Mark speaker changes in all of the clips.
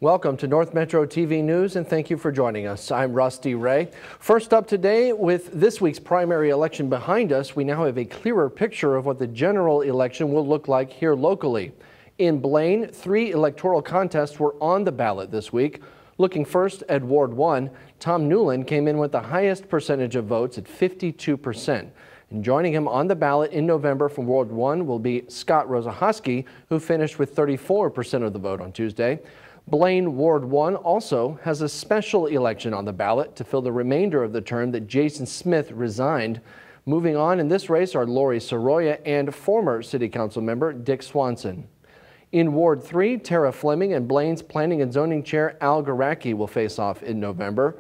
Speaker 1: Welcome to North Metro TV News, and thank you for joining us. I'm Rusty Ray. First up today, with this week's primary election behind us, we now have a clearer picture of what the general election will look like here locally. In Blaine, 3 electoral contests were on the ballot this week. Looking first at Ward 1, Tom Newland came in with the highest percentage of votes at 52%. And joining him on the ballot in November from Ward 1 will be Scott Rosahoski, who finished with 34% of the vote on Tuesday. Blaine Ward 1 also has a special election on the ballot to fill the remainder of the term that Jason Smith resigned. Moving on in this race are Lori Soroya and former City Council member Dick Swanson. In Ward 3, Tara Fleming and Blaine's Planning and Zoning Chair Al Garacki will face off in November.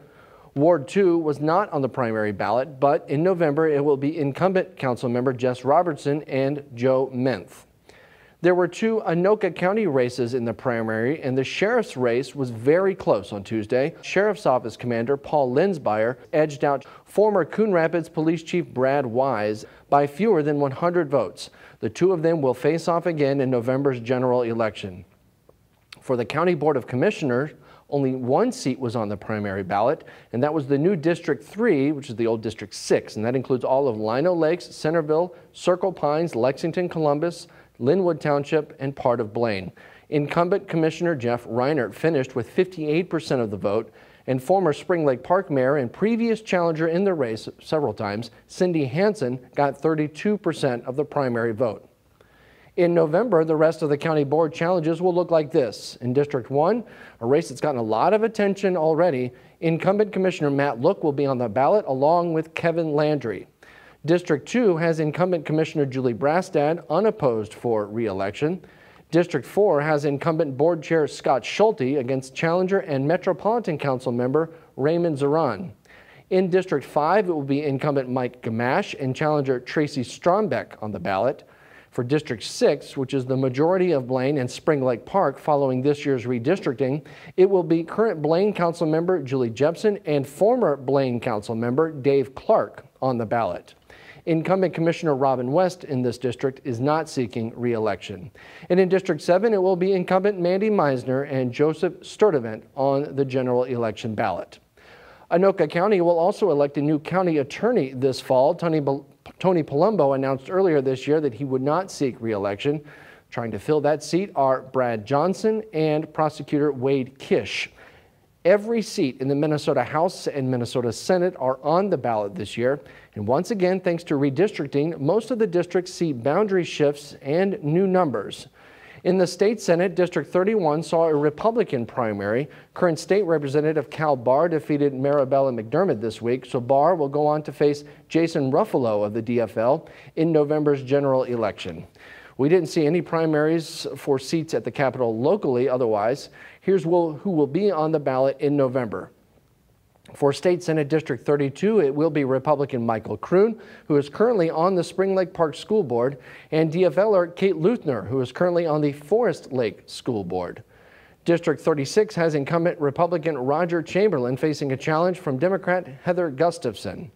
Speaker 1: Ward 2 was not on the primary ballot, but in November it will be incumbent council member Jess Robertson and Joe Menth. There were 2 Anoka County races in the primary, and the sheriff's race was very close on Tuesday. Sheriff's Office Commander Paul Linsmeyer edged out former Coon Rapids Police Chief Brad Wise by fewer than 100 votes. The 2 of them will face off again in November's general election. For the County Board of Commissioners, only 1 seat was on the primary ballot, and that was the new District 3, which is the old District 6, and that includes all of Lino Lakes, Centerville, Circle Pines, Lexington, Columbus, Linwood Township, and part of Blaine. Incumbent Commissioner Jeff Reinert finished with 58% of the vote, and former Spring Lake Park Mayor and previous challenger in the race several times, Cindy Hansen, got 32% of the primary vote. In November, the rest of the county board challenges will look like this. In District 1, a race that's gotten a lot of attention already, incumbent Commissioner Matt Look will be on the ballot along with Kevin Landry. District 2 has incumbent Commissioner Julie Brastad unopposed for re-election. District 4 has incumbent board chair Scott Schulte against challenger and Metropolitan Council member Raymond Zaran. In District 5, it will be incumbent Mike Gamache and challenger Tracy Strombeck on the ballot. For District 6, which is the majority of Blaine and Spring Lake Park following this year's redistricting, it will be current Blaine Council member Julie Jepson and former Blaine Council member Dave Clark on the ballot. Incumbent Commissioner Robin West in this district is not seeking re-election. And in District 7, it will be incumbent Mandy Meisner and Joseph Sturdivant on the general election ballot. Anoka County will also elect a new county attorney this fall. Tony Palumbo announced earlier this year that he would not seek re-election. Trying to fill that seat are Brad Johnson and prosecutor Wade Kish. Every seat in the Minnesota House and Minnesota Senate are on the ballot this year. And once again, thanks to redistricting, most of the districts see boundary shifts and new numbers. In the state Senate, District 31 saw a Republican primary. Current state representative Cal Barr defeated Marabella McDermott this week, so Barr will go on to face Jason Ruffalo of the DFL in November's general election. We didn't see any primaries for seats at the Capitol locally otherwise. Here's who will be on the ballot in November. For State Senate District 32, it will be Republican Michael Kroon, who is currently on the Spring Lake Park School Board, and DFLer Kate Luthner, who is currently on the Forest Lake School Board. District 36 has incumbent Republican Roger Chamberlain facing a challenge from Democrat Heather Gustafson.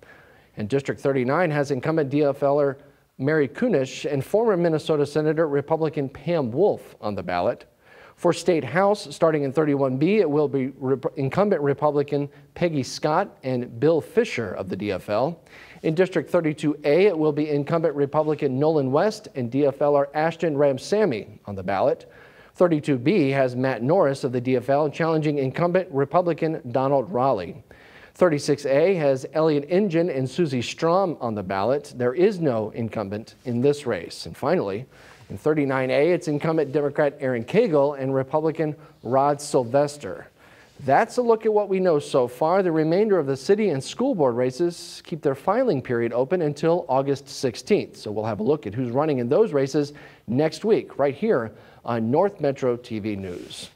Speaker 1: And District 39 has incumbent DFLer Mary Kunish and former Minnesota Senator Republican Pam Wolf on the ballot. For State House, starting in 31B, it will be incumbent Republican Peggy Scott and Bill Fisher of the DFL. In District 32A, it will be incumbent Republican Nolan West and DFLer Ashton Ramsamy on the ballot. 32B has Matt Norris of the DFL challenging incumbent Republican Donald Raleigh. 36A has Elliot Ingen and Susie Strom on the ballot. There is no incumbent in this race. And finally, in 39A, it's incumbent Democrat Aaron Cagle and Republican Rod Sylvester. That's a look at what we know so far. The remainder of the city and school board races keep their filing period open until August 16th. So we'll have a look at who's running in those races next week, right here on North Metro TV News.